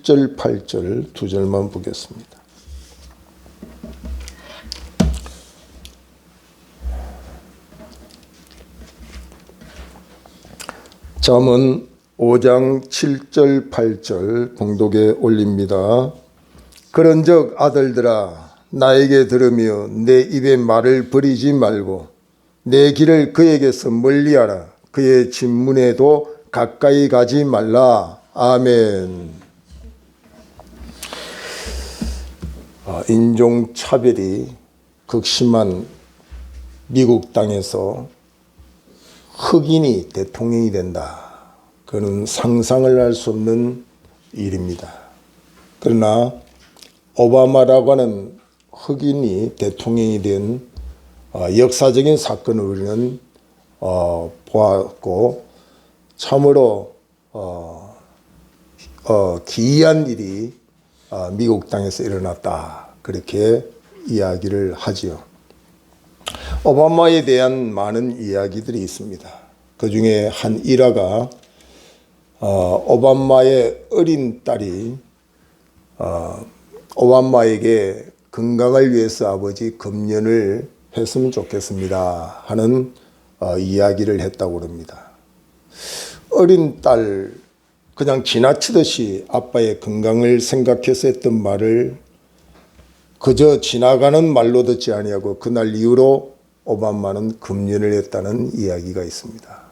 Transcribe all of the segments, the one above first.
7절 8절 두 절만 보겠습니다. 잠언 5장 7절 8절 봉독에 올립니다. 그런즉 아들들아 나에게 들으며 내 입의 말을 버리지 말고 내 길을 그에게서 멀리하라. 그의 진문에도 가까이 가지 말라. 아멘. 인종차별이 극심한 미국 땅에서 흑인이 대통령이 된다. 그는 상상을 할 수 없는 일입니다. 그러나 오바마라고 하는 흑인이 대통령이 된 역사적인 사건을 우리는 보았고 참으로 기이한 일이 미국 땅에서 일어났다. 그렇게 이야기를 하지요. 오바마에 대한 많은 이야기들이 있습니다. 그 중에 한 일화가 오바마의 어린 딸이 오바마에게 건강을 위해서 아버지 금연을 했으면 좋겠습니다 하는 이야기를 했다고 합니다. 어린 딸 그냥 지나치듯이 아빠의 건강을 생각해서 했던 말을 그저 지나가는 말로 듣지 아니하고 그날 이후로 오바마는 금연을 했다는 이야기가 있습니다.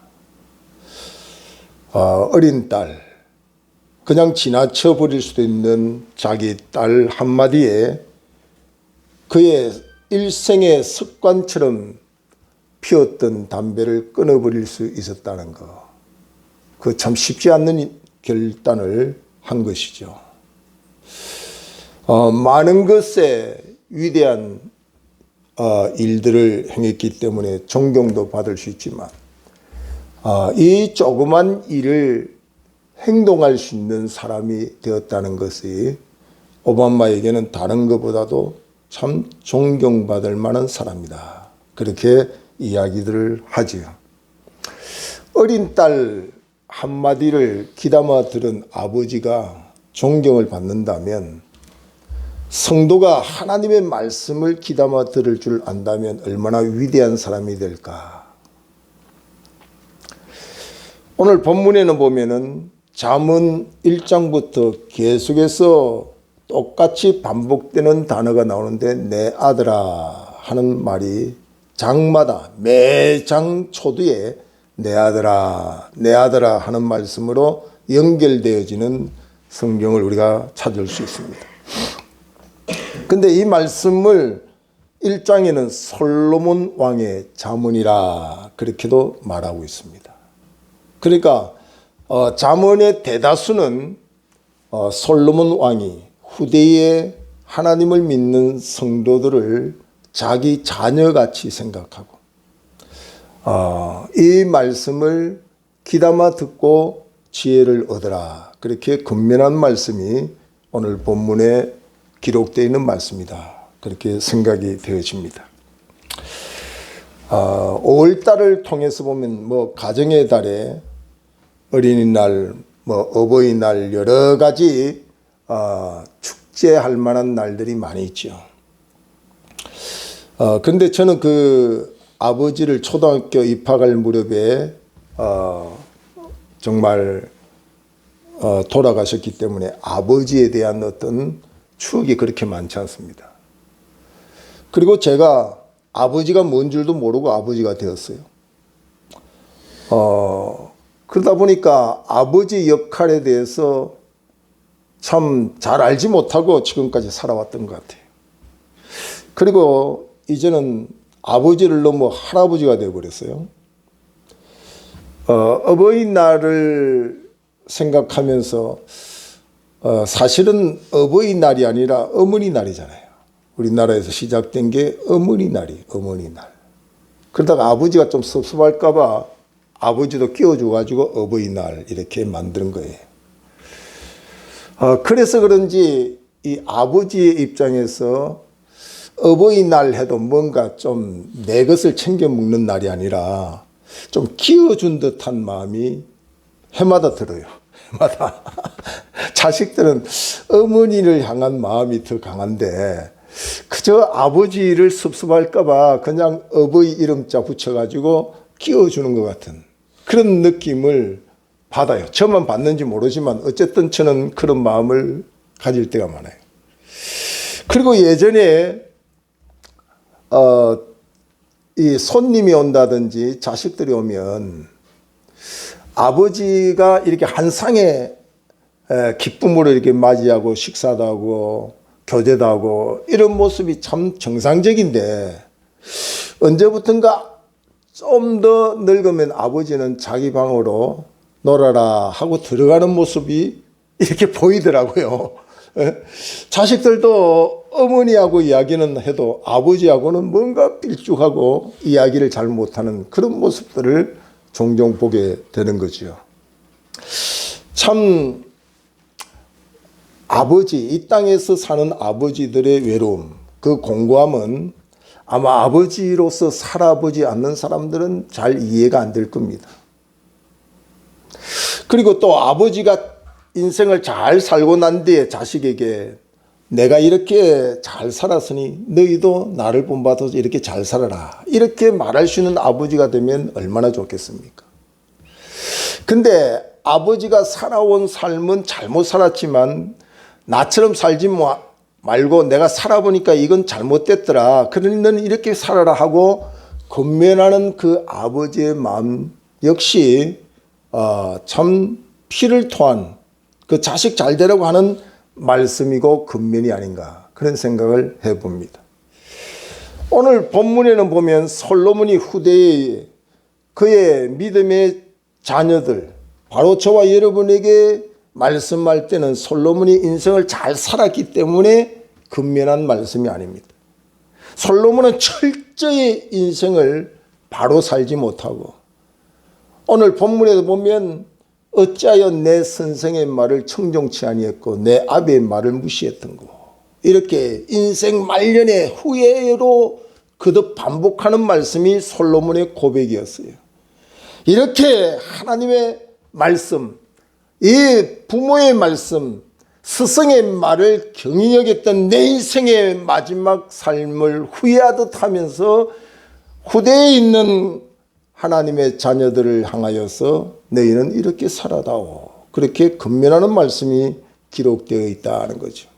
어린 딸 그냥 지나쳐 버릴 수도 있는 자기 딸 한마디에 그의 일생의 습관처럼 피웠던 담배를 끊어버릴 수 있었다는 거. 그 참 쉽지 않는 결단을 한 것이죠. 많은 것에 위대한 일들을 행했기 때문에 존경도 받을 수 있지만 이 조그만 일을 행동할 수 있는 사람이 되었다는 것이 오바마에게는 다른 것보다도 참 존경받을 만한 사람이다. 그렇게 이야기들을 하지요. 어린 딸 한마디를 귀담아 들은 아버지가 존경을 받는다면 성도가 하나님의 말씀을 귀담아 들을 줄 안다면 얼마나 위대한 사람이 될까. 오늘 본문에는 보면은 잠언 1장부터 계속해서 똑같이 반복되는 단어가 나오는데 내 아들아 하는 말이 장마다 매장 초두에 내 아들아 내 아들아 하는 말씀으로 연결되어지는 성경을 우리가 찾을 수 있습니다. 근데 이 말씀을 1장에는 솔로몬 왕의 잠언이라 그렇게도 말하고 있습니다. 그러니까 잠언의 대다수는 솔로몬 왕이 후대에 하나님을 믿는 성도들을 자기 자녀같이 생각하고 이 말씀을 귀담아 듣고 지혜를 얻으라. 그렇게 근면한 말씀이 오늘 본문에 기록되어 있는 말씀이다. 그렇게 생각이 되어집니다. 5월달을 통해서 보면 가정의 달에 어린이날, 어버이날 여러 가지 축제할 만한 날들이 많이 있죠. 근데 저는 그 아버지를 초등학교 입학할 무렵에 정말 돌아가셨기 때문에 아버지에 대한 어떤 추억이 그렇게 많지 않습니다. 그리고 제가 아버지가 뭔 줄도 모르고 아버지가 되었어요. 그러다 보니까 아버지 역할에 대해서 참 잘 알지 못하고 지금까지 살아왔던 것 같아요. 그리고 이제는 아버지를 넘어 할아버지가 되어버렸어요. 어버이날을 생각하면서 사실은 어버이날이 아니라 어머니날이잖아요. 우리나라에서 시작된 게 어머니날이 어머니날. 그러다가 아버지가 좀 섭섭할까 봐 아버지도 끼워줘가지고 어버이날 이렇게 만드는 거예요. 그래서 그런지 이 아버지의 입장에서 어버이날 해도 뭔가 좀 내 것을 챙겨 먹는 날이 아니라 좀 키워준 듯한 마음이 해마다 들어요. 해마다. 자식들은 어머니를 향한 마음이 더 강한데 그저 아버지를 섭섭할까봐 그냥 어버이 이름자 붙여가지고 끼워주는 것 같은 그런 느낌을 받아요. 저만 받는지 모르지만 어쨌든 저는 그런 마음을 가질 때가 많아요. 그리고 예전에 이 손님이 온다든지 자식들이 오면 아버지가 이렇게 한 상에 기쁨으로 이렇게 맞이하고 식사도 하고 교제도 하고 이런 모습이 참 정상적인데 언제부턴가 좀 더 늙으면 아버지는 자기 방으로 놀아라 하고 들어가는 모습이 이렇게 보이더라고요. 자식들도 어머니하고 이야기는 해도 아버지하고는 뭔가 삘쭉하고 이야기를 잘 못하는 그런 모습들을 종종 보게 되는 거죠. 참 아버지, 이 땅에서 사는 아버지들의 외로움, 그 공고함은 아마 아버지로서 살아보지 않는 사람들은 잘 이해가 안 될 겁니다. 그리고 또 아버지가 인생을 잘 살고 난 뒤에 자식에게 내가 이렇게 잘 살았으니 너희도 나를 본받아서 이렇게 잘 살아라 이렇게 말할 수 있는 아버지가 되면 얼마나 좋겠습니까? 근데 아버지가 살아온 삶은 잘못 살았지만 나처럼 살지 말고 내가 살아보니까 이건 잘못됐더라 그러니 너는 이렇게 살아라 하고 권면하는 그 아버지의 마음 역시 참 피를 토한 그 자식 잘 되라고 하는 말씀이고 권면이 아닌가 그런 생각을 해봅니다. 오늘 본문에는 보면 솔로몬이 후대에 그의 믿음의 자녀들 바로 저와 여러분에게 말씀할 때는 솔로몬이 인생을 잘 살았기 때문에 권면한 말씀이 아닙니다. 솔로몬은 철저히 인생을 바로 살지 못하고 오늘 본문에도 보면 어찌하여 내 선생의 말을 청종치 아니했고 내 아비의 말을 무시했던 거 이렇게 인생 말년의 후회로 거듭 반복하는 말씀이 솔로몬의 고백이었어요. 이렇게 하나님의 말씀, 이 부모의 말씀, 스승의 말을 경히 여겼던 내 인생의 마지막 삶을 후회하듯 하면서 후대에 있는 하나님의 자녀들을 향하여서 너희는 이렇게 살아다오 그렇게 권면하는 말씀이 기록되어 있다는 거죠.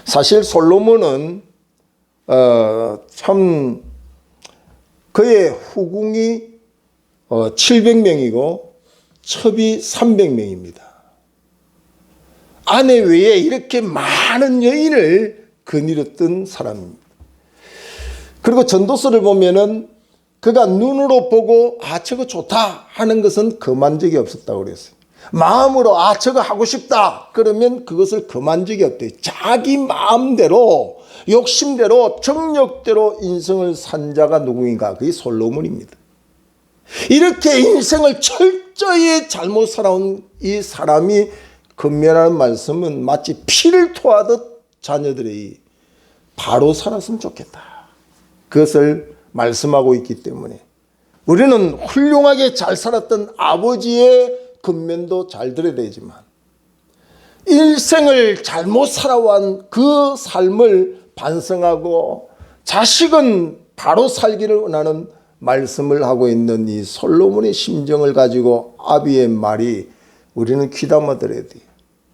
사실 솔로몬은 참 그의 후궁이 700명이고 첩이 300명입니다. 아내 외에 이렇게 많은 여인을 거느렸던 사람입니다. 그리고 전도서를 보면은 그가 눈으로 보고 저거 좋다 하는 것은 금한 적이 없었다고 그랬어요. 마음으로 저거 하고 싶다 그러면 그것을 금한 적이 없대요. 자기 마음대로 욕심대로 정욕대로 인생을 산 자가 누구인가? 그게 솔로몬입니다. 이렇게 인생을 철저히 잘못 살아온 이 사람이 권면하는 말씀은 마치 피를 토하듯 자녀들이 바로 살았으면 좋겠다. 그것을 말씀하고 있기 때문에 우리는 훌륭하게 잘 살았던 아버지의 권면도 잘 들어야 되지만 일생을 잘못 살아온 그 삶을 반성하고 자식은 바로 살기를 원하는 말씀을 하고 있는 이 솔로몬의 심정을 가지고 아비의 말이 우리는 귀담아 들어야 돼요.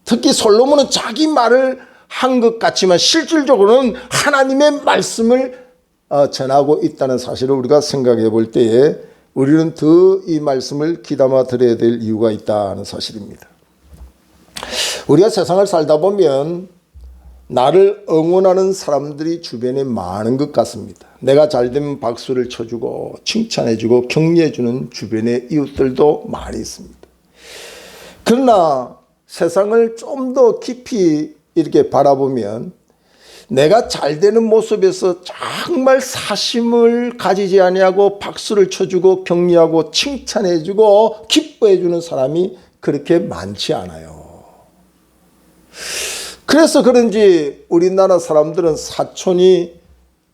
특히 솔로몬은 자기 말을 한 것 같지만 실질적으로는 하나님의 말씀을 전하고 있다는 사실을 우리가 생각해 볼 때에 우리는 더 이 말씀을 귀담아 들어야 될 이유가 있다는 사실입니다. 우리가 세상을 살다 보면 나를 응원하는 사람들이 주변에 많은 것 같습니다. 내가 잘되면 박수를 쳐주고 칭찬해주고 격려해주는 주변의 이웃들도 많이 있습니다. 그러나 세상을 좀 더 깊이 이렇게 바라보면 내가 잘되는 모습에서 정말 사심을 가지지 아니하고 박수를 쳐주고 격려하고 칭찬해주고 기뻐해주는 사람이 그렇게 많지 않아요. 그래서 그런지 우리나라 사람들은 사촌이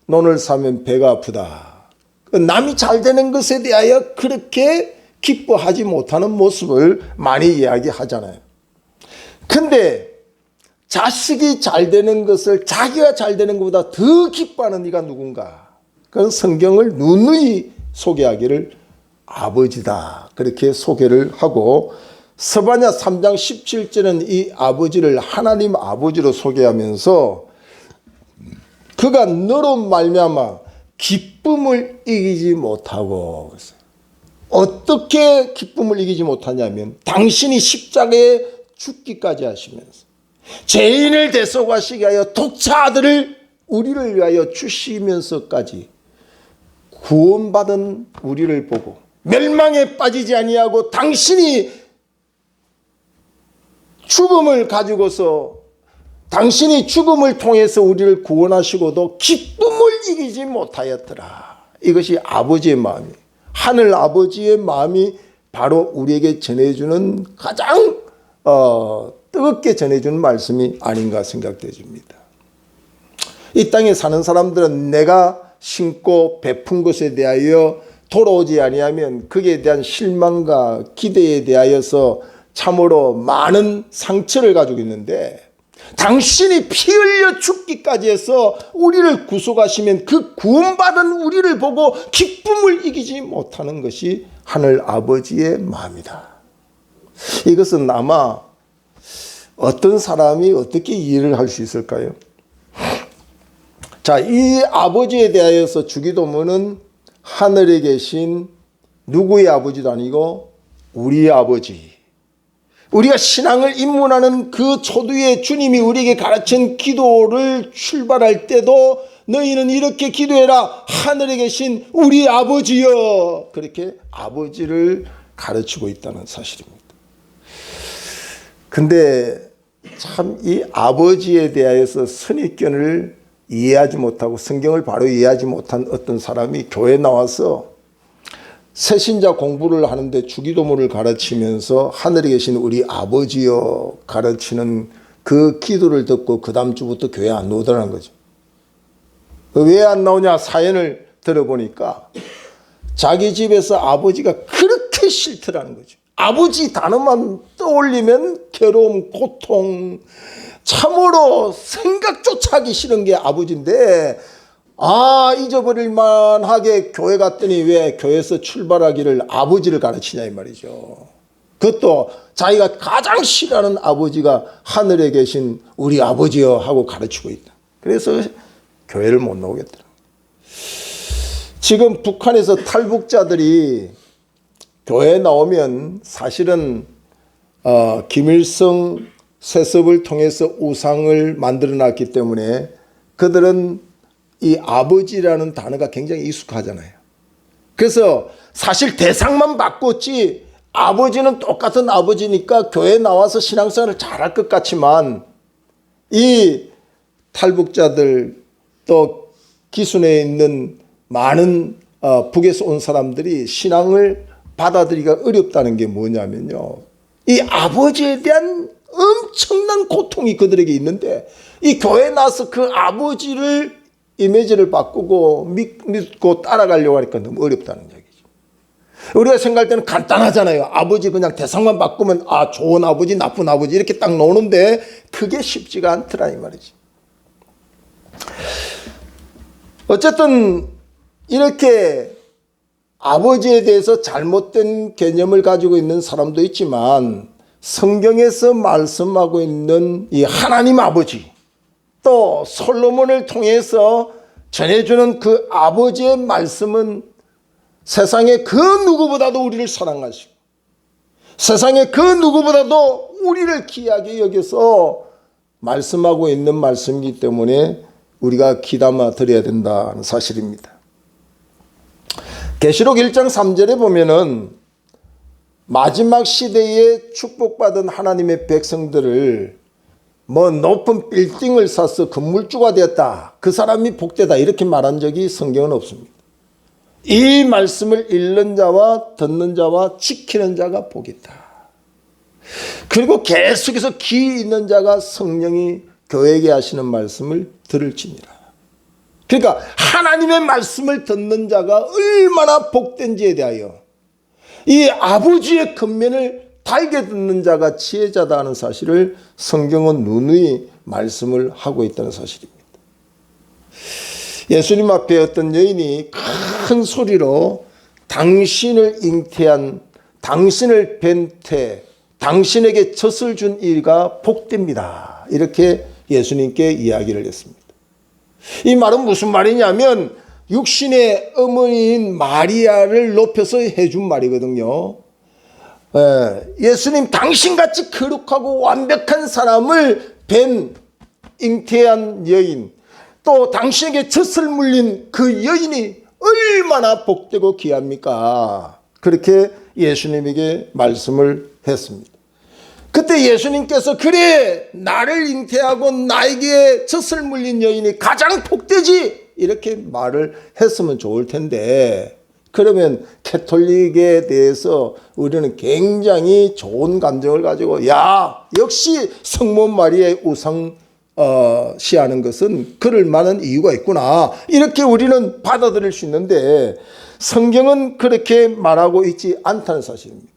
논을 사면 배가 아프다. 남이 잘 되는 것에 대하여 그렇게 기뻐하지 못하는 모습을 많이 이야기하잖아요. 근데 자식이 잘 되는 것을 자기가 잘 되는 것보다 더 기뻐하는 이가 누군가? 그건 성경을 누누이 소개하기를 아버지다, 그렇게 소개를 하고, 스바냐 3장 17절은 이 아버지를 하나님 아버지로 소개하면서 그가 너로 말미암아 기쁨을 이기지 못하고, 어떻게 기쁨을 이기지 못하냐면 당신이 십자가에 죽기까지 하시면서 죄인을 대속하시기 위하여 독자 아들을 우리를 위하여 주시면서까지 구원받은 우리를 보고 멸망에 빠지지 아니하고 당신이 죽음을 가지고서, 당신이 죽음을 통해서 우리를 구원하시고도 기쁨을 이기지 못하였더라. 이것이 아버지의 마음이, 하늘 아버지의 마음이 바로 우리에게 전해주는 가장 뜨겁게 전해주는 말씀이 아닌가 생각되어집니다. 이 땅에 사는 사람들은 내가 심고 베푼 것에 대하여 돌아오지 아니하면 거기에 대한 실망과 기대에 대하여서 참으로 많은 상처를 가지고 있는데, 당신이 피 흘려 죽기까지 해서 우리를 구속하시면 그 구원받은 우리를 보고 기쁨을 이기지 못하는 것이 하늘 아버지의 마음이다. 이것은 아마 어떤 사람이 어떻게 이해를 할 수 있을까요? 자, 이 아버지에 대하여서 주기도문은 하늘에 계신 누구의 아버지도 아니고 우리의 아버지, 우리가 신앙을 입문하는 그 초두에 주님이 우리에게 가르친 기도를 출발할 때도 너희는 이렇게 기도해라, 하늘에 계신 우리 아버지여, 그렇게 아버지를 가르치고 있다는 사실입니다. 근데 참 이 아버지에 대하여서 선입견을 이해하지 못하고 성경을 바로 이해하지 못한 어떤 사람이 교회에 나와서 새신자 공부를 하는데 주기도문을 가르치면서 하늘에 계신 우리 아버지여 가르치는 그 기도를 듣고 그 다음 주부터 교회에 안 나오더라는 거죠. 왜 안 나오냐 사연을 들어보니까 자기 집에서 아버지가 그렇게 싫더라는 거죠. 아버지 단어만 떠올리면 괴로움, 고통, 참으로 생각조차 하기 싫은 게 아버지인데, 잊어버릴 만하게 교회 갔더니 왜 교회에서 출발하기를 아버지를 가르치냐 이 말이죠. 그것도 자기가 가장 싫어하는 아버지가 하늘에 계신 우리 아버지여 하고 가르치고 있다. 그래서 교회를 못 나오겠더라. 지금 북한에서 탈북자들이 교회에 나오면 사실은 김일성 세습을 통해서 우상을 만들어 놨기 때문에 그들은 이 아버지라는 단어가 굉장히 익숙하잖아요. 그래서 사실 대상만 바꿨지 아버지는 똑같은 아버지니까 교회에 나와서 신앙생활을 잘할 것 같지만, 이 탈북자들 또 기순에 있는 많은 북에서 온 사람들이 신앙을 받아들이기가 어렵다는 게 뭐냐면요, 이 아버지에 대한 엄청난 고통이 그들에게 있는데 이 교회에 나와서 그 아버지를 이미지를 바꾸고 믿고 따라가려고 하니까 너무 어렵다는 얘기죠. 우리가 생각할 때는 간단하잖아요. 아버지 그냥 대상만 바꾸면 좋은 아버지 나쁜 아버지 이렇게 딱 나오는데 그게 쉽지가 않더라 이 말이지. 어쨌든 이렇게 아버지에 대해서 잘못된 개념을 가지고 있는 사람도 있지만 성경에서 말씀하고 있는 이 하나님 아버지, 또 솔로몬을 통해서 전해주는 그 아버지의 말씀은 세상의 그 누구보다도 우리를 사랑하시고 세상의 그 누구보다도 우리를 귀하게 여겨서 말씀하고 있는 말씀이기 때문에 우리가 귀담아 들어야 된다는 사실입니다. 계시록 1장 3절에 보면은 마지막 시대에 축복받은 하나님의 백성들을 높은 빌딩을 사서 건물주가 되었다, 그 사람이 복되다 이렇게 말한 적이 성경은 없습니다. 이 말씀을 읽는 자와 듣는 자와 지키는 자가 복이다. 그리고 계속해서 귀 있는 자가 성령이 교회에게 하시는 말씀을 들을지니라. 그러니까 하나님의 말씀을 듣는 자가 얼마나 복된지에 대하여 이 아버지의 근면을 달게 듣는 자가 지혜자다 하는 사실을 성경은 누누이 말씀을 하고 있다는 사실입니다. 예수님 앞에 어떤 여인이 큰 소리로 당신을 잉태한, 당신을 뵌 태, 당신에게 젖을 준 이가 복됩니다. 이렇게 예수님께 이야기를 했습니다. 이 말은 무슨 말이냐면 육신의 어머니인 마리아를 높여서 해준 말이거든요. 예수님 당신같이 거룩하고 완벽한 사람을 뵌 잉태한 여인, 또 당신에게 젖을 물린 그 여인이 얼마나 복되고 귀합니까? 그렇게 예수님에게 말씀을 했습니다. 그때 예수님께서 그래 나를 잉태하고 나에게 젖을 물린 여인이 가장 복되지 이렇게 말을 했으면 좋을 텐데, 그러면 캐톨릭에 대해서 우리는 굉장히 좋은 감정을 가지고 야 역시 성모 마리아의 우상 시하는 것은 그럴 만한 이유가 있구나 이렇게 우리는 받아들일 수 있는데, 성경은 그렇게 말하고 있지 않다는 사실입니다.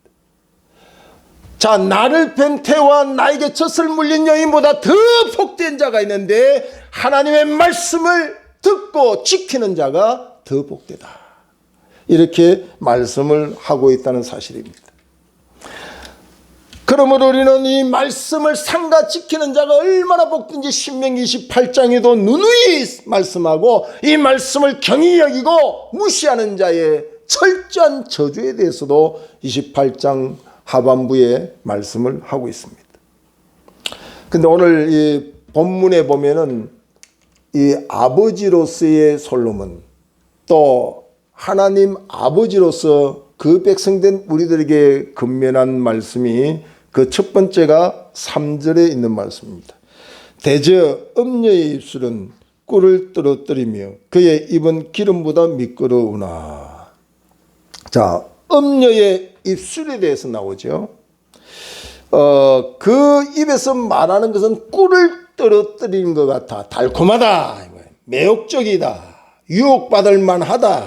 자, 나를 뵌 태와 나에게 젖을 물린 여인보다 더 복된 자가 있는데 하나님의 말씀을 듣고 지키는 자가 더 복되다, 이렇게 말씀을 하고 있다는 사실입니다. 그러므로 우리는 이 말씀을 삼가 지키는 자가 얼마나 복된지 신명기 28장에도 누누이 말씀하고, 이 말씀을 경히 여기고 무시하는 자의 철저한 저주에 대해서도 28장 하반부에 말씀을 하고 있습니다. 근데 오늘 이 본문에 보면은 이 아버지로서의 솔로몬, 또 하나님 아버지로서 그 백성된 우리들에게 근면한 말씀이 그 첫 번째가 3절에 있는 말씀입니다. 대저 음녀의 입술은 꿀을 떨어뜨리며 그의 입은 기름보다 미끄러우나. 자, 음녀의 입술에 대해서 나오죠. 그 입에서 말하는 것은 꿀을 떨어뜨리는 것 같아, 달콤하다, 매혹적이다, 유혹받을 만하다.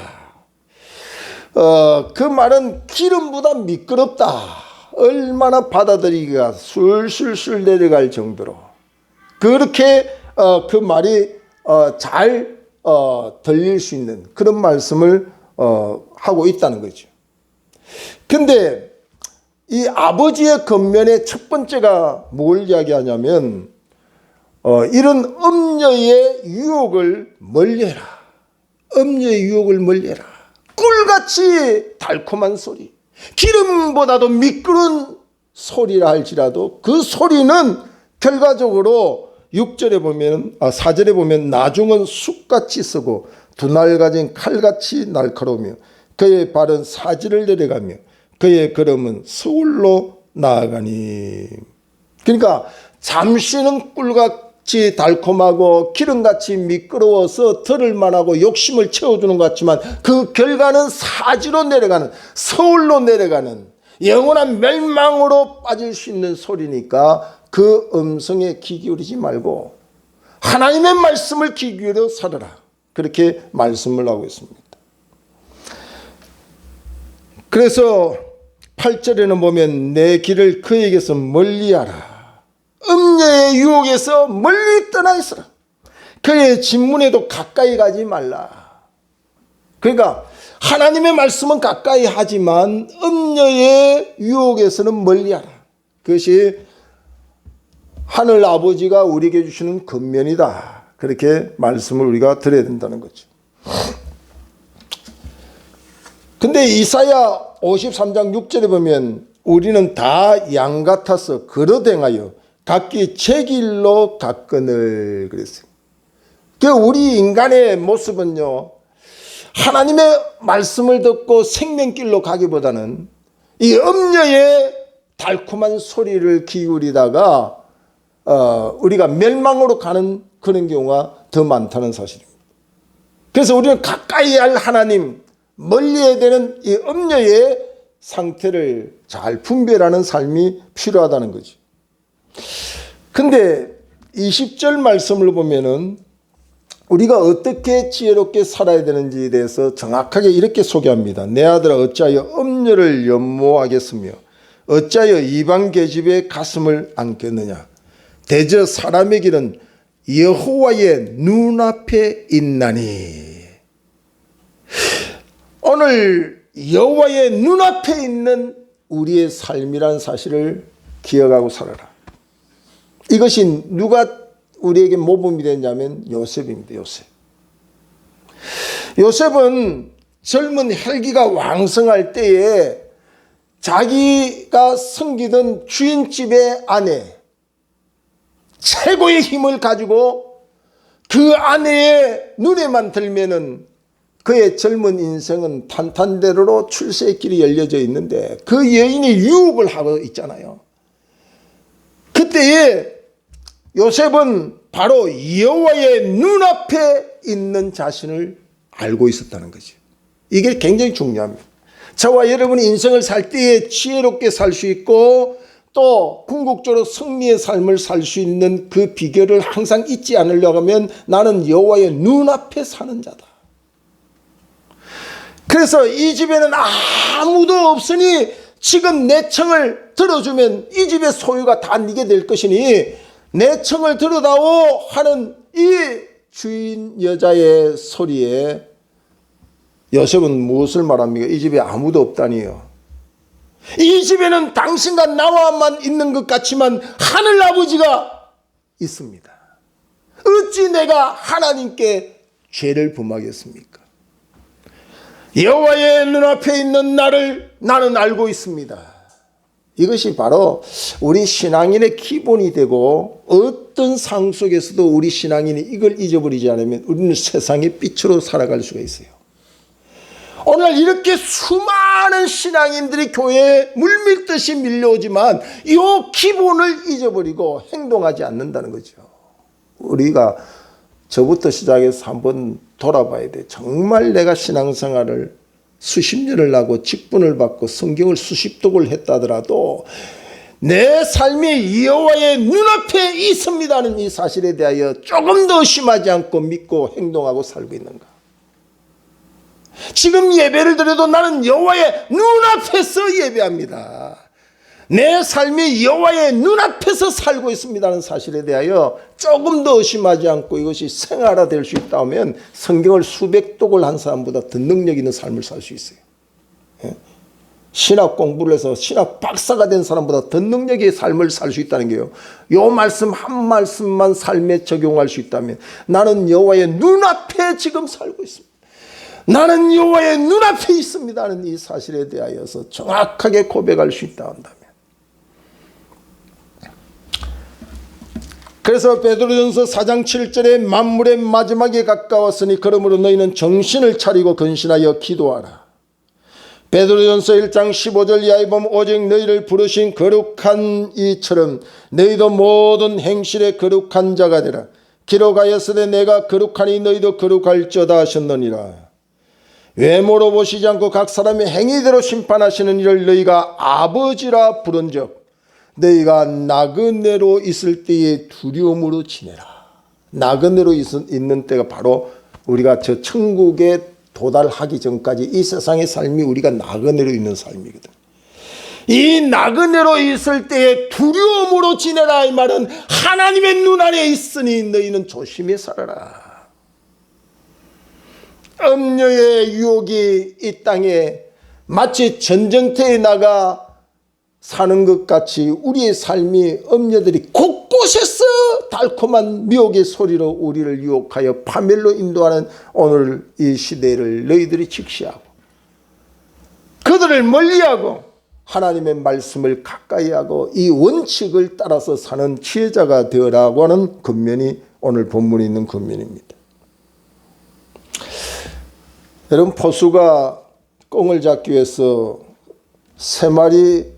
그 말은 기름보다 미끄럽다, 얼마나 받아들이기가 술술술 내려갈 정도로 그렇게 그 말이 잘 들릴 수 있는 그런 말씀을 하고 있다는 거죠. 근데 이 아버지의 겉면의 첫 번째가 뭘 이야기하냐면 이런 음녀의 유혹을 멀리해라. 음녀의 유혹을 멀리해라. 꿀같이 달콤한 소리, 기름보다도 미끄러운 소리라 할지라도 그 소리는 결과적으로 6절에 보면 4절에 보면 나중은 쑥같이 쓰고 두날 가진 칼같이 날카로우며 그의 발은 사지를 내려가며 그의 걸음은 서울로 나아가니. 그러니까 잠시는 꿀같이 달콤하고 기름같이 미끄러워서 들을 만하고 욕심을 채워주는 것 같지만 그 결과는 사지로 내려가는, 서울로 내려가는, 영원한 멸망으로 빠질 수 있는 소리니까 그 음성에 귀 기울이지 말고 하나님의 말씀을 귀 기울여 살아라, 그렇게 말씀을 하고 있습니다. 그래서 8절에는 보면 내 길을 그에게서 멀리하라. 음녀의 유혹에서 멀리 떠나 있어라. 그의 진문에도 가까이 가지 말라. 그러니까 하나님의 말씀은 가까이 하지만 음녀의 유혹에서는 멀리하라. 그것이 하늘 아버지가 우리에게 주시는 근면이다, 그렇게 말씀을 우리가 드려야 된다는 거죠. 근데 이사야 53장 6절에 보면 우리는 다 양 같아서 걸어댕하여 각기 제 길로 갔거늘 그랬어요. 그 우리 인간의 모습은요, 하나님의 말씀을 듣고 생명길로 가기보다는 이 음녀의 달콤한 소리를 기울이다가 우리가 멸망으로 가는 그런 경우가 더 많다는 사실입니다. 그래서 우리는 가까이 할 하나님, 멀리해야 되는 이 음녀의 상태를 잘 분별하는 삶이 필요하다는 거죠. 근데 20절 말씀을 보면은 우리가 어떻게 지혜롭게 살아야 되는지에 대해서 정확하게 이렇게 소개합니다. 내 아들아 어찌하여 음녀를 연모하겠으며 어찌하여 이방 계집의 가슴을 안겠느냐. 대저 사람의 길은 여호와의 눈앞에 있나니. 오늘 여호와의 눈앞에 있는 우리의 삶이란 사실을 기억하고 살아라. 이것이 누가 우리에게 모범이 됐냐면 요셉입니다. 요셉. 요셉은 젊은 혈기가 왕성할 때에 자기가 섬기던 주인집의 아내, 최고의 힘을 가지고 그 아내의 눈에만 들면은 그의 젊은 인생은 탄탄대로로 출세의 길이 열려져 있는데 그 여인이 유혹을 하고 있잖아요. 그때에 요셉은 바로 여호와의 눈앞에 있는 자신을 알고 있었다는 거죠. 이게 굉장히 중요합니다. 저와 여러분이 인생을 살 때에 지혜롭게 살 수 있고 또 궁극적으로 승리의 삶을 살 수 있는 그 비결을 항상 잊지 않으려고 하면 나는 여호와의 눈앞에 사는 자다. 그래서 이 집에는 아무도 없으니 지금 내 청을 들어주면 이 집의 소유가 다 네게 될 것이니 내 청을 들어다오 하는 이 주인 여자의 소리에 요셉은 무엇을 말합니까? 이 집에 아무도 없다니요. 이 집에는 당신과 나와만 있는 것 같지만 하늘 아버지가 있습니다. 어찌 내가 하나님께 죄를 범하겠습니까? 여호와의 눈앞에 있는 나는 알고 있습니다. 이것이 바로 우리 신앙인의 기본이 되고 어떤 상황 속에서도 우리 신앙인이 이걸 잊어버리지 않으면 우리는 세상의 빛으로 살아갈 수가 있어요. 오늘 이렇게 수많은 신앙인들이 교회에 물밀듯이 밀려오지만 이 기본을 잊어버리고 행동하지 않는다는 거죠. 우리가 저부터 시작해서 한번 돌아봐야 돼. 정말 내가 신앙생활을 수십 년을 하고 직분을 받고 성경을 수십 독을 했다더라도 내 삶이 여호와의 눈앞에 있습니다는 이 사실에 대하여 조금 더 의심하지 않고 믿고 행동하고 살고 있는가? 지금 예배를 드려도 나는 여호와의 눈앞에서 예배합니다. 내 삶이 여호와의 눈앞에서 살고 있습니다는 사실에 대하여 조금 더 의심하지 않고 이것이 생활화될 수 있다면 성경을 수백 독을 한 사람보다 더 능력 있는 삶을 살 수 있어요. 신학 공부를 해서 신학 박사가 된 사람보다 더 능력의 삶을 살 수 있다는 게요. 요 말씀 한 말씀만 삶에 적용할 수 있다면 나는 여호와의 눈앞에 지금 살고 있습니다. 나는 여호와의 눈앞에 있습니다는 이 사실에 대하여서 정확하게 고백할 수 있다 한다면, 그래서 베드로전서 4장 7절에 만물의 마지막에 가까웠으니 그러므로 너희는 정신을 차리고 근신하여 기도하라. 베드로전서 1장 15절 이하에 보면 오직 너희를 부르신 거룩한 이처럼 너희도 모든 행실에 거룩한 자가 되라. 기록하였으되 내가 거룩하니 너희도 거룩할지어다 하셨느니라. 외모로 보시지 않고 각 사람의 행위대로 심판하시는 이를 너희가 아버지라 부른즉 너희가 나그네로 있을 때에 두려움으로 지내라. 나그네로 있는 때가 바로 우리가 저 천국에 도달하기 전까지 이 세상의 삶이 우리가 나그네로 있는 삶이거든. 이 나그네로 있을 때에 두려움으로 지내라. 이 말은 하나님의 눈 아래 있으니 너희는 조심히 살아라. 음녀의 유혹이 이 땅에 마치 전쟁터에 나가 사는 것 같이 우리의 삶이 음녀들이 곳곳에서 달콤한 미혹의 소리로 우리를 유혹하여 파멸로 인도하는 오늘 이 시대를 너희들이 직시하고 그들을 멀리하고 하나님의 말씀을 가까이하고 이 원칙을 따라서 사는 지혜자가 되어라고 하는 근면이 오늘 본문에 있는 근면입니다. 여러분, 포수가 꽁을 잡기 위해서 3마리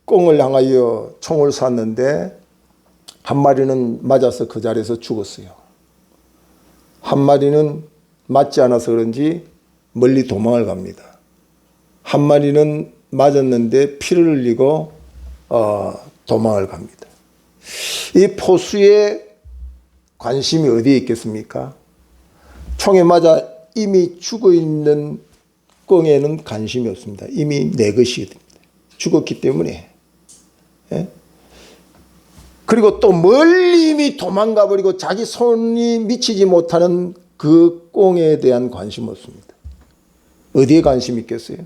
꽁을 향하여 총을 쐈는데 한 마리는 맞아서 그 자리에서 죽었어요. 한 마리는 맞지 않아서 그런지 멀리 도망을 갑니다. 한 마리는 맞았는데 피를 흘리고 도망을 갑니다. 이 포수의 관심이 어디에 있겠습니까? 총에 맞아 이미 죽어있는 꽁에는 관심이 없습니다. 이미 내 것이 됩니다. 죽었기 때문에. 예? 그리고 또 멀리 이미 도망가 버리고 자기 손이 미치지 못하는 그 꽁에 대한 관심 없습니다. 어디에 관심 있겠어요?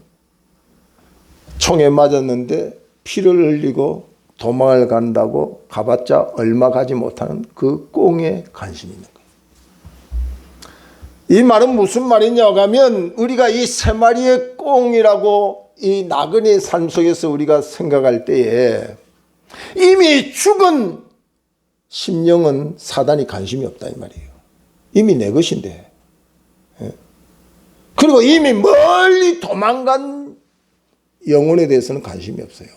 총에 맞았는데 피를 흘리고 도망을 간다고 가봤자 얼마 가지 못하는 그 꽁에 관심이 있는 거예요. 이 말은 무슨 말이냐고 하면 우리가 이 세 마리의 꽁이라고 이 나그네의 삶 속에서 우리가 생각할 때에 이미 죽은 심령은 사단이 관심이 없다 이 말이에요. 이미 내 것인데. 그리고 이미 멀리 도망간 영혼에 대해서는 관심이 없어요.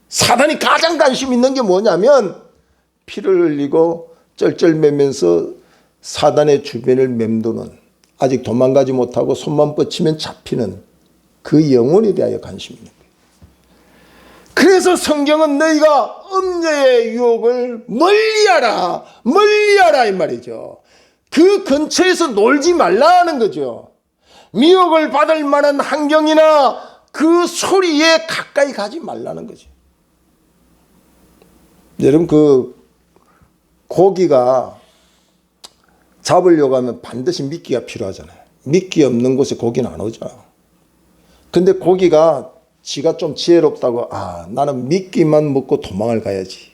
사단이 가장 관심 있는 게 뭐냐면 피를 흘리고 쩔쩔매면서 사단의 주변을 맴도는 아직 도망가지 못하고 손만 뻗치면 잡히는 그 영혼에 대하여 관심이 있는 거예요. 그래서 성경은 너희가 음녀의 유혹을 멀리하라 멀리하라 이 말이죠. 그 근처에서 놀지 말라는 거죠. 미혹을 받을 만한 환경이나 그 소리에 가까이 가지 말라는 거죠. 여러분 그 고기가 잡으려고 하면 반드시 미끼가 필요하잖아요. 미끼 없는 곳에 고기는 안 오죠. 근데 고기가 지가 좀 지혜롭다고 나는 미끼만 먹고 도망을 가야지.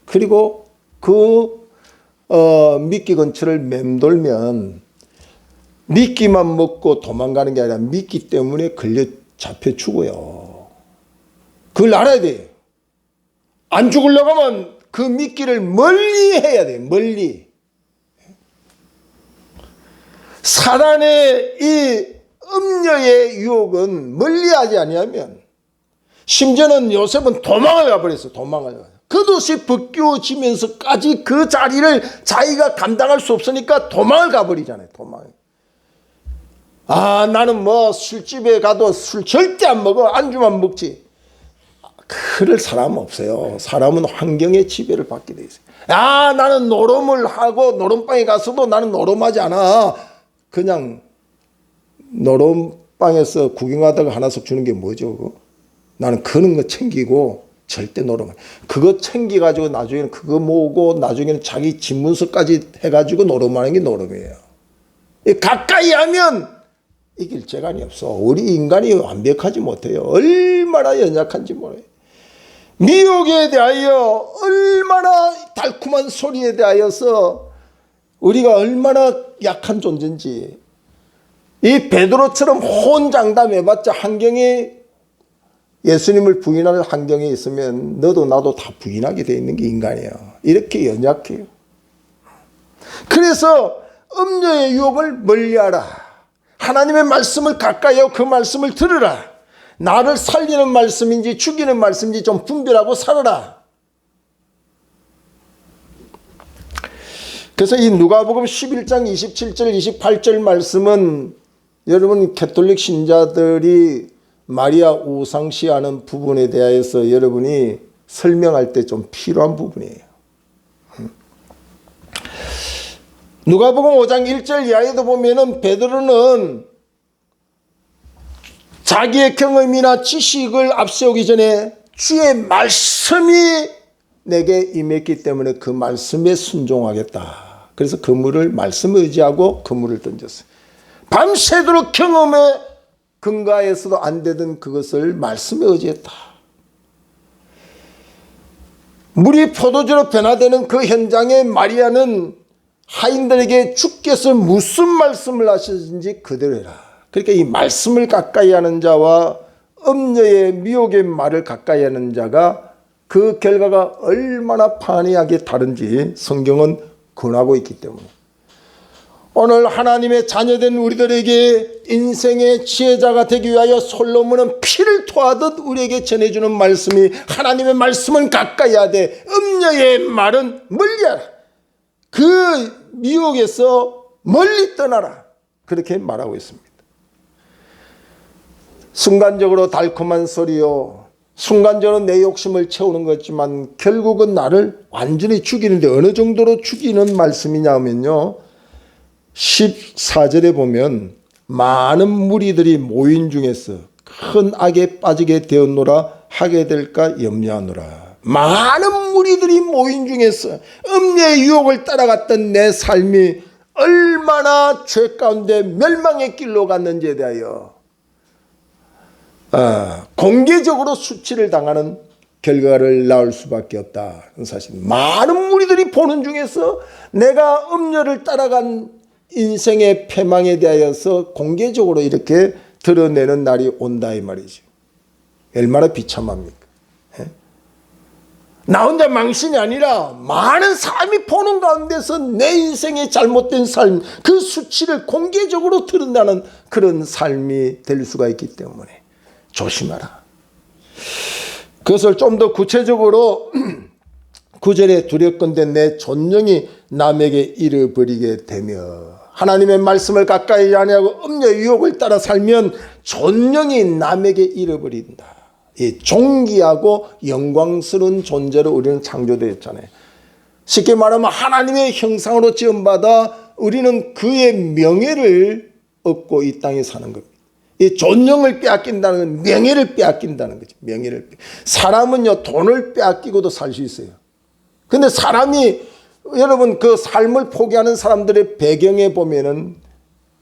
그리고 그 미끼 근처를 맴돌면 미끼만 먹고 도망가는 게 아니라 미끼 때문에 걸려 잡혀 죽어요. 그걸 알아야 돼요. 안 죽으려고 하면 그 미끼를 멀리 해야 돼요. 멀리. 사단의 이 음녀의 유혹은 멀리하지 아니하면 심지어는 요셉은 도망을 가버렸어. 도망을. 그것이 벗겨지면서까지 그 자리를 자기가 감당할 수 없으니까 도망을 가버리잖아요. 도망. 나는 뭐 술집에 가도 술 절대 안 먹어. 안주만 먹지. 그럴 사람은 없어요. 사람은 환경의 지배를 받게 돼 있어요. 나는 노름을 하고 노름방에 가서도 나는 노름하지 않아. 그냥 노름방에서 구경하다가 하나씩 주는 게 뭐죠? 그거? 나는 그런 거 챙기고 절대 노름. 그거 챙겨가지고 나중에는 그거 모으고 나중에는 자기 집문서까지 해가지고 노름하는 게 노름이에요. 가까이 하면 이길 재간이 없어. 우리 인간이 완벽하지 못해요. 얼마나 연약한지 몰라요. 미혹에 대하여 얼마나 달콤한 소리에 대하여서 우리가 얼마나 약한 존재인지. 이 베드로처럼 호언장담해봤자 환경이 예수님을 부인하는 환경에 있으면 너도 나도 다 부인하게 돼 있는 게 인간이에요. 이렇게 연약해요. 그래서 음녀의 유혹을 멀리하라. 하나님의 말씀을 가까이 하고 그 말씀을 들으라. 나를 살리는 말씀인지 죽이는 말씀인지 좀 분별하고 살아라. 그래서 이 누가복음 11장 27절 28절 말씀은 여러분 가톨릭 신자들이 마리아 우상시하는 부분에 대해서 여러분이 설명할 때 좀 필요한 부분이에요. 누가복음 5장 1절 이하에도 보면은 베드로는 자기의 경험이나 지식을 앞세우기 전에 주의 말씀이 내게 임했기 때문에 그 말씀에 순종하겠다. 그래서 그물을 말씀에 의지하고 그물을 던졌어요. 밤새도록 경험에 근거해서도 안 되던 그것을 말씀에 의지했다. 물이 포도주로 변화되는 그 현장에 마리아는 하인들에게 주께서 무슨 말씀을 하시는지 그대로 해라. 그러니까 이 말씀을 가까이 하는 자와 음녀의 미혹의 말을 가까이 하는 자가 그 결과가 얼마나 판이하게 다른지 성경은 권하고 있기 때문에 오늘 하나님의 자녀된 우리들에게 인생의 지혜자가 되기 위하여 솔로몬은 피를 토하듯 우리에게 전해주는 말씀이 하나님의 말씀은 가까이 하되 음녀의 말은 멀리하라. 그 미혹에서 멀리 떠나라. 그렇게 말하고 있습니다. 순간적으로 달콤한 소리요. 순간적으로 내 욕심을 채우는 거지만 결국은 나를 완전히 죽이는데 어느 정도로 죽이는 말씀이냐 하면요. 14절에 보면 많은 무리들이 모인 중에서 큰 악에 빠지게 되었노라 하게 될까 염려하노라. 많은 무리들이 모인 중에서 음녀의 유혹을 따라갔던 내 삶이 얼마나 죄 가운데 멸망의 길로 갔는지에 대하여 공개적으로 수치를 당하는 결과를 낳을 수밖에 없다는 사실. 많은 무리들이 보는 중에서 내가 음녀를 따라간 인생의 패망에 대하여서 공개적으로 이렇게 드러내는 날이 온다 이 말이죠. 얼마나 비참합니까? 나 혼자 망신이 아니라 많은 사람이 보는 가운데서 내 인생의 잘못된 삶, 그 수치를 공개적으로 드러나는 그런 삶이 될 수가 있기 때문에 조심하라. 그것을 좀 더 구체적으로 9절에 두렵건대 내 존령이 남에게 잃어버리게 되며, 하나님의 말씀을 가까이 아니하고 음녀 유혹을 따라 살면 존령이 남에게 잃어버린다. 이 존귀하고 영광스러운 존재로 우리는 창조되었잖아요. 쉽게 말하면 하나님의 형상으로 지음받아 우리는 그의 명예를 얻고 이 땅에 사는 겁니다. 이 존령을 빼앗긴다는 건 명예를 빼앗긴다는 거죠. 명예를. 사람은요, 돈을 빼앗기고도 살 수 있어요. 근데 사람이, 여러분, 그 삶을 포기하는 사람들의 배경에 보면은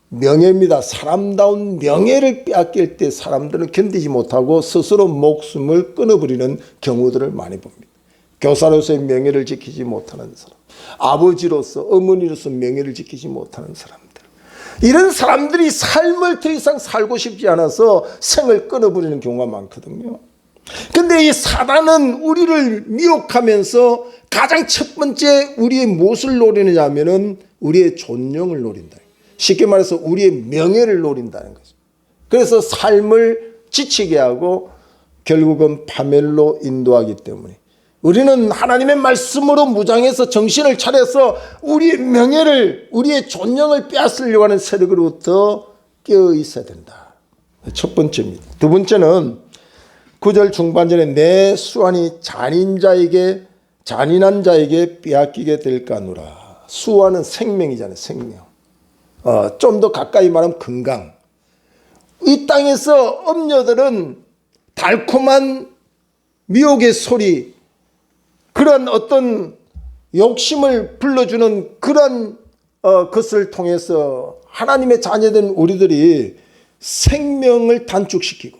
명예입니다. 사람다운 명예를 빼앗길 때 사람들은 견디지 못하고 스스로 목숨을 끊어버리는 경우들을 많이 봅니다. 교사로서의 명예를 지키지 못하는 사람, 아버지로서, 어머니로서 명예를 지키지 못하는 사람들, 이런 사람들이 삶을 더 이상 살고 싶지 않아서 생을 끊어버리는 경우가 많거든요. 근데 이 사단은 우리를 미혹하면서 가장 첫 번째 우리의 무엇을 노리느냐 하면은 우리의 존령을 노린다. 쉽게 말해서 우리의 명예를 노린다는 거죠. 그래서 삶을 지치게 하고 결국은 파멸로 인도하기 때문에 우리는 하나님의 말씀으로 무장해서 정신을 차려서 우리의 명예를, 우리의 존령을 빼앗으려고 하는 세력으로부터 깨어 있어야 된다. 첫 번째입니다. 두 번째는 9절 중반절에 내 수완이 잔인한 자에게 빼앗기게 될까 하노라. 수완은 생명이잖아요. 생명. 좀 더 가까이 말하면 건강. 이 땅에서 음녀들은 달콤한 미혹의 소리, 그런 어떤 욕심을 불러주는 그런 것을 통해서 하나님의 자녀된 우리들이 생명을 단축시키고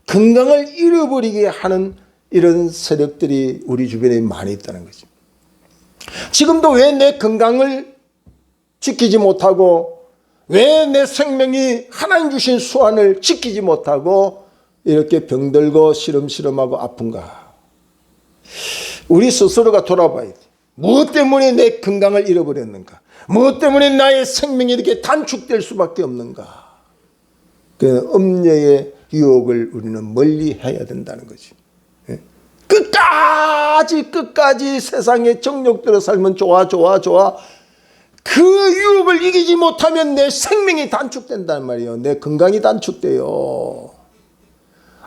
건강을 잃어버리게 하는 이런 세력들이 우리 주변에 많이 있다는 거죠. 지금도 왜 내 건강을 지키지 못하고, 왜 내 생명이 하나님 주신 수완을 지키지 못하고 이렇게 병들고 시름시름하고 아픈가? 우리 스스로가 돌아봐야 돼. 무엇 때문에 내 건강을 잃어버렸는가? 무엇 때문에 나의 생명이 이렇게 단축될 수밖에 없는가? 그 음녀의 유혹을 우리는 멀리 해야 된다는 거지. 끝까지 세상의 정욕대로 살면 좋아. 그 유혹을 이기지 못하면 내 생명이 단축된단 말이에요. 내 건강이 단축돼요.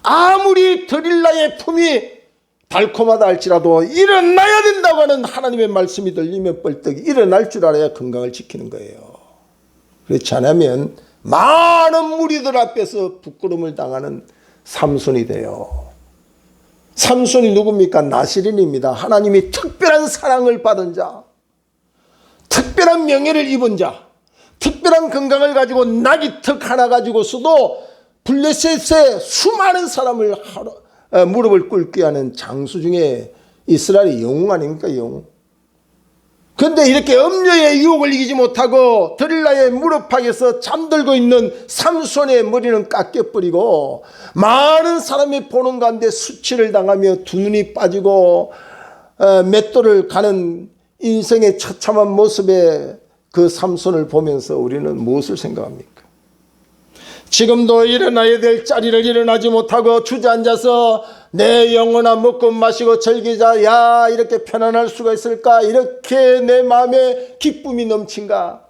아무리 드릴라의 품이 달콤하다 할지라도 일어나야 된다고 하는 하나님의 말씀이 들리면 벌떡 일어날 줄 알아야 건강을 지키는 거예요. 그렇지 않으면 많은 무리들 앞에서 부끄러움을 당하는 삼손이 돼요. 삼손이 누굽니까? 나시린입니다. 하나님이 특별한 사랑을 받은 자, 특별한 명예를 입은 자, 특별한 건강을 가지고 나귀턱 하나 가지고서도 블레셋의 수많은 사람을 무릎을 꿇게 하는 장수 중에 이스라엘의 영웅 아닙니까? 영웅. 그런데 이렇게 음녀의 유혹을 이기지 못하고 드릴라의 무릎팍에서 잠들고 있는 삼손의 머리는 깎여버리고 많은 사람이 보는 가운데 수치를 당하며 두 눈이 빠지고 맷돌을 가는 인생의 처참한 모습에 그 삼손을 보면서 우리는 무엇을 생각합니까? 지금도 일어나야 될 자리를 일어나지 못하고 주저앉아서 내 영혼아 먹고 마시고 즐기자, 야 이렇게 편안할 수가 있을까? 이렇게 내 마음에 기쁨이 넘친가?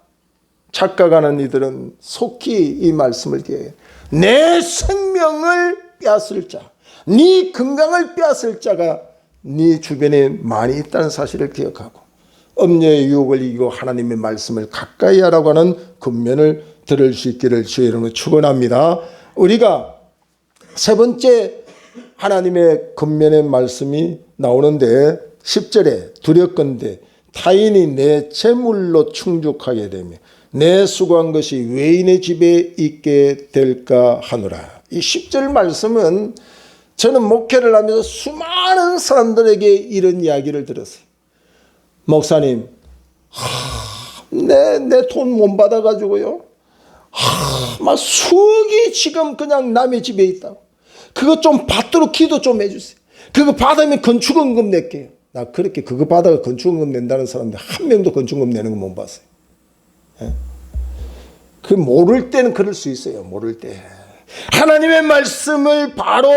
착각하는 이들은 속히 이 말씀을 기억해. 내 생명을 빼앗을 자, 네 건강을 빼앗을 자가 네 주변에 많이 있다는 사실을 기억하고 음녀의 유혹을 이기고 하나님의 말씀을 가까이 하라고 하는 권면을 들을 수 있기를 주의 이름으로 축원합니다. 우리가 세 번째 하나님의 겉면의 말씀이 나오는데 10절에 두렵건대 타인이 내 재물로 충족하게 되며 내 수고한 것이 외인의 집에 있게 될까 하노라. 이 10절 말씀은 저는 목회를 하면서 수많은 사람들에게 이런 이야기를 들었어요. 목사님, 내 돈 못 받아가지고요. 막 수억이 지금 그냥 남의 집에 있다고. 그거 좀 받도록 기도 좀 해주세요. 그거 받으면 건축원금 낼게요. 나 그렇게 그거 받아가 건축원금 낸다는 사람들 한 명도 건축원금 내는 거 못 봤어요. 예? 그 모를 때는 그럴 수 있어요. 모를 때. 하나님의 말씀을 바로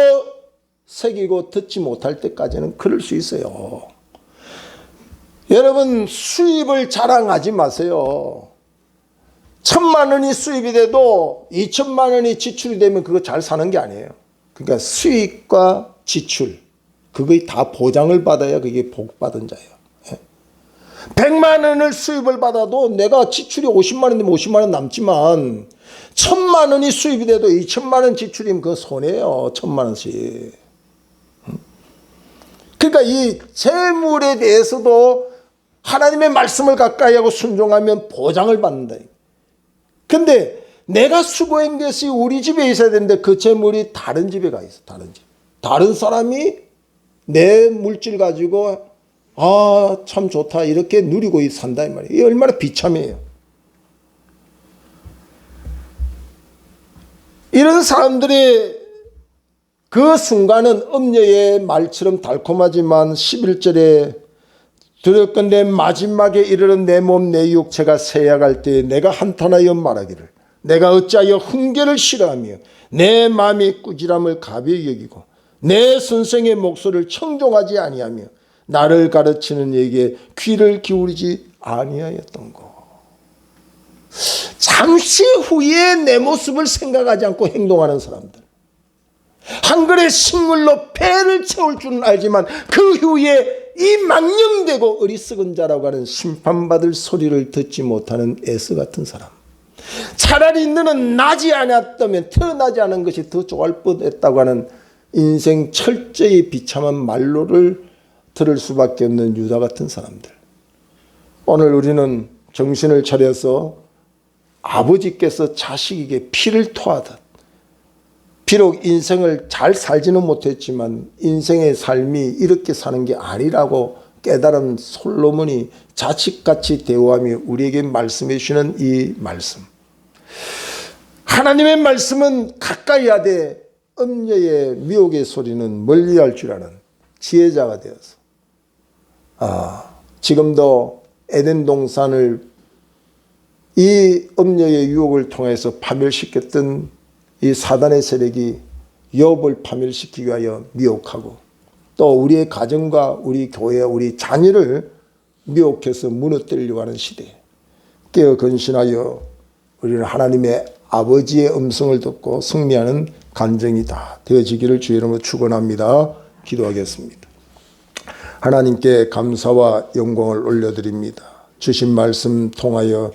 새기고 듣지 못할 때까지는 그럴 수 있어요. 여러분, 수입을 자랑하지 마세요. 1,000만 원이 수입이 돼도 2천만 원이 지출이 되면 그거 잘 사는 게 아니에요. 그러니까 수입과 지출, 그거에 다 보장을 받아야 그게 복받은 자예요. 100만 원을 수입을 받아도 내가 지출이 50만 원이면 50만 원 남지만 1,000만 원이 수입이 돼도 2천만 원 지출이면 그거 손해예요. 1,000만 원씩. 그러니까 이 재물에 대해서도 하나님의 말씀을 가까이 하고 순종하면 보장을 받는다. 근데 내가 수고한 것이 우리 집에 있어야 되는데 그 재물이 다른 집에 가 있어. 다른 집. 다른 사람이 내 물질 가지고 참 좋다 이렇게 누리고 산다 이 말이에요. 이게 얼마나 비참해요. 이런 사람들이 그 순간은 음녀의 말처럼 달콤하지만 11절에 두렵건대 마지막에 이르는 내 몸 내 육체가 쇠약할 때에 내가 한탄하여 말하기를 내가 어찌하여 훈계를 싫어하며 내 마음이 꾸지람을 가벼이 여기고 내 선생의 목소리를 청종하지 아니하며 나를 가르치는 이에게 귀를 기울이지 아니하였던고. 잠시 후에 내 모습을 생각하지 않고 행동하는 사람들. 한 그릇 식물로 배를 채울 줄은 알지만 그 후에 이 망령되고 어리석은 자라고 하는 심판받을 소리를 듣지 못하는 에스 같은 사람. 차라리 너는 나지 않았다면 태어나지 않은 것이 더 좋을 뻔했다고 하는 인생 철저히 비참한 말로를 들을 수밖에 없는 유다 같은 사람들. 오늘 우리는 정신을 차려서 아버지께서 자식에게 피를 토하듯 비록 인생을 잘 살지는 못했지만 인생의 삶이 이렇게 사는 게 아니라고 깨달은 솔로몬이 자식같이 대우하며 우리에게 말씀해 주시는 이 말씀. 하나님의 말씀은 가까이 하되 음녀의 미혹의 소리는 멀리할 줄 아는 지혜자가 되어서 지금도 에덴 동산을 이 음녀의 유혹을 통해서 파멸시켰던 이 사단의 세력이 욥을 파멸시키기 위하여 미혹하고 또 우리의 가정과 우리 교회와 우리 자녀를 미혹해서 무너뜨리려고 하는 시대에 깨어 근신하여 우리는 하나님의 아버지의 음성을 듣고 승리하는 간증이 다 되어지기를 주의 이름으로 축원합니다. 기도하겠습니다. 하나님께 감사와 영광을 올려드립니다. 주신 말씀 통하여